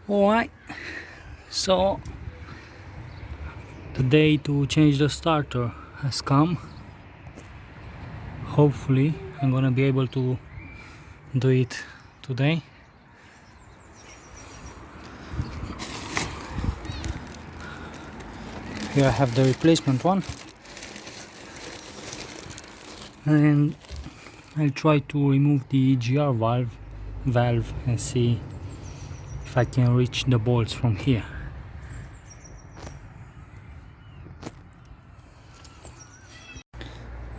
Alright, so the day to change the starter has come. Hopefully I'm gonna be able to do it today. Here I have the replacement one, and I'll try to remove the EGR valve and see if I can reach the bolts from here.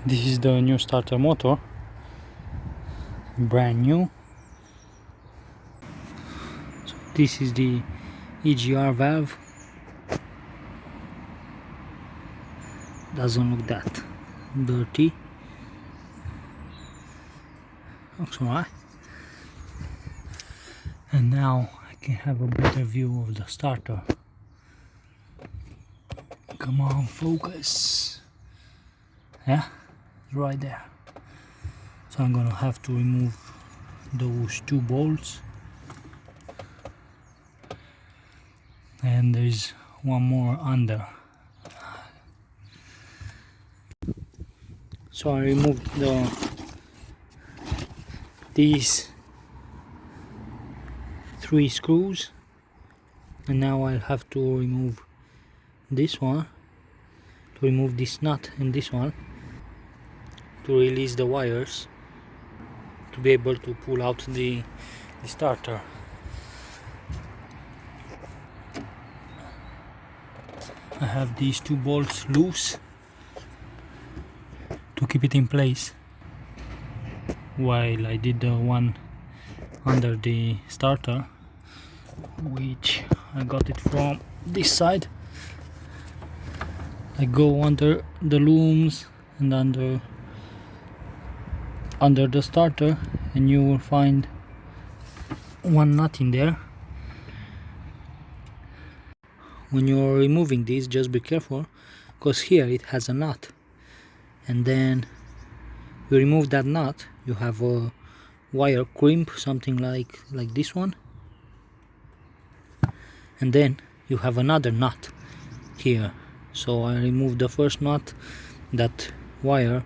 This is the new starter motor, brand new. So this is the EGR valve. Doesn't look that dirty. Looks alright. And now I can have a better view of the starter. Come on, focus. Yeah, right there. So I'm gonna have to remove those two bolts. And there's one more under. So I removed these 3 screws, and now I'll have to remove this one, to remove this nut and this one, to release the wires, to be able to pull out the starter. I have these 2 bolts loose to keep it in place, while I did the one under the starter, which I got it from this side. I go under the looms and under the starter, and you will find one nut in there. When you're removing this, just be careful, because here it has a nut, and then you remove that nut, you have a wire crimp, something like this one, and then you have another nut here. So I removed the first nut, that wire,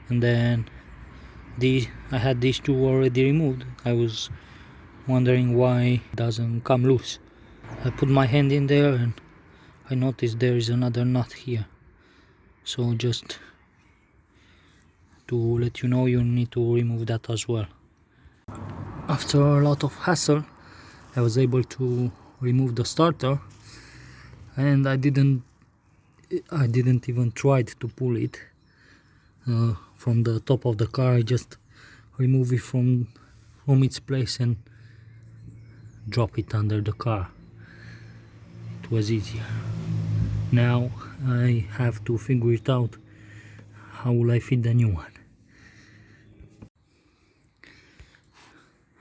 and then I had these 2 already removed. I was wondering why it doesn't come loose. I put my hand in there and I noticed there is another nut here. So just to let you know, you need to remove that as well. After a lot of hassle, I was able to remove the starter, and I didn't even try to pull it from the top of the car. I just remove it from its place and drop it under the car. It was easier. Now I have to figure it out. How will I fit the new one?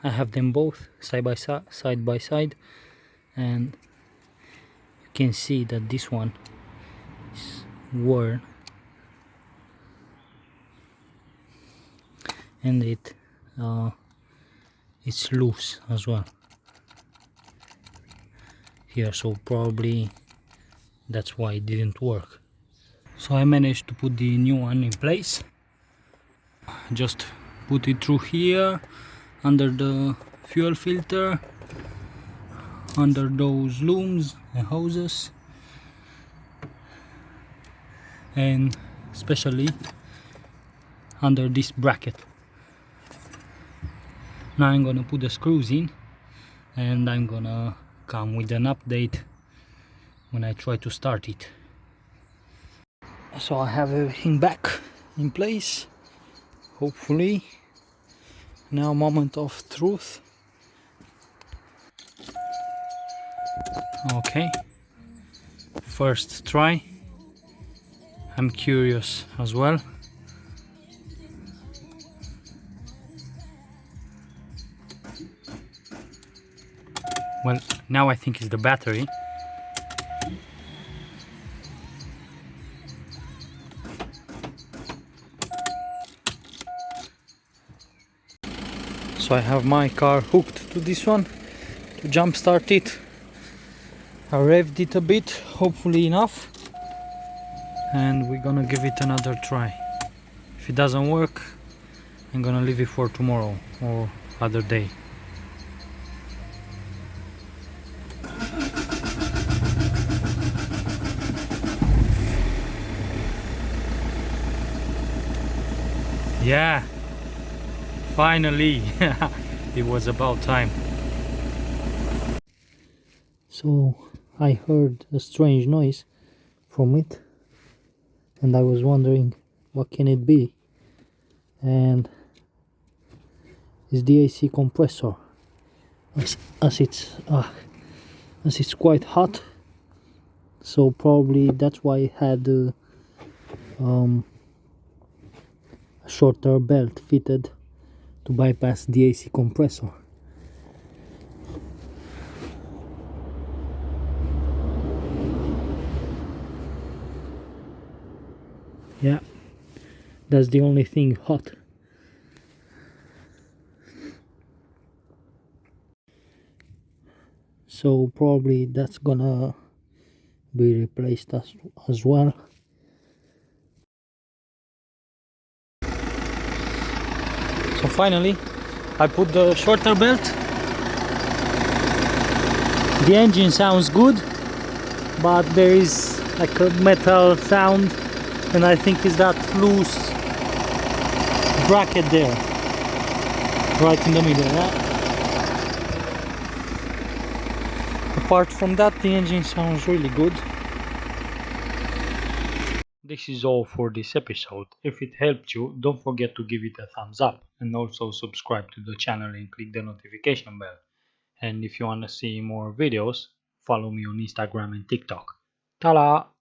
I have them both side by side, and you can see that this one is worn, and it's loose as well here, so probably that's why it didn't work. So I managed to put the new one in place. Just put it through here, under the fuel filter, under those looms and hoses, and especially under this bracket. Now I'm gonna put the screws in, and I'm gonna come with an update when I try to start it. So I have everything back in place, hopefully. Now, moment of truth. Okay, first try. I'm curious as well. Well, now I think it's the battery. So I have my car hooked to this one to jump start it. I revved it a bit, hopefully enough, and we're gonna give it another try. If it doesn't work, I'm gonna leave it for tomorrow or other day. Yeah, finally. It was about time. So I heard a strange noise from it, and I was wondering what can it be, and it's the AC compressor, as, as it's uh, as it's quite hot, so probably that's why it had a shorter belt fitted to bypass the AC compressor. Yeah, that's the only thing hot. So probably that's gonna be replaced as well. So finally I put the shorter belt. The engine sounds good, but there is like a metal sound, and I think it's that loose bracket there right in the middle. Yeah? Apart from that, the engine sounds really good. This is all for this episode. If it helped you, don't forget to give it a thumbs up and also subscribe to the channel and click the notification bell. And if you want to see more videos, follow me on Instagram and TikTok. Ta-da!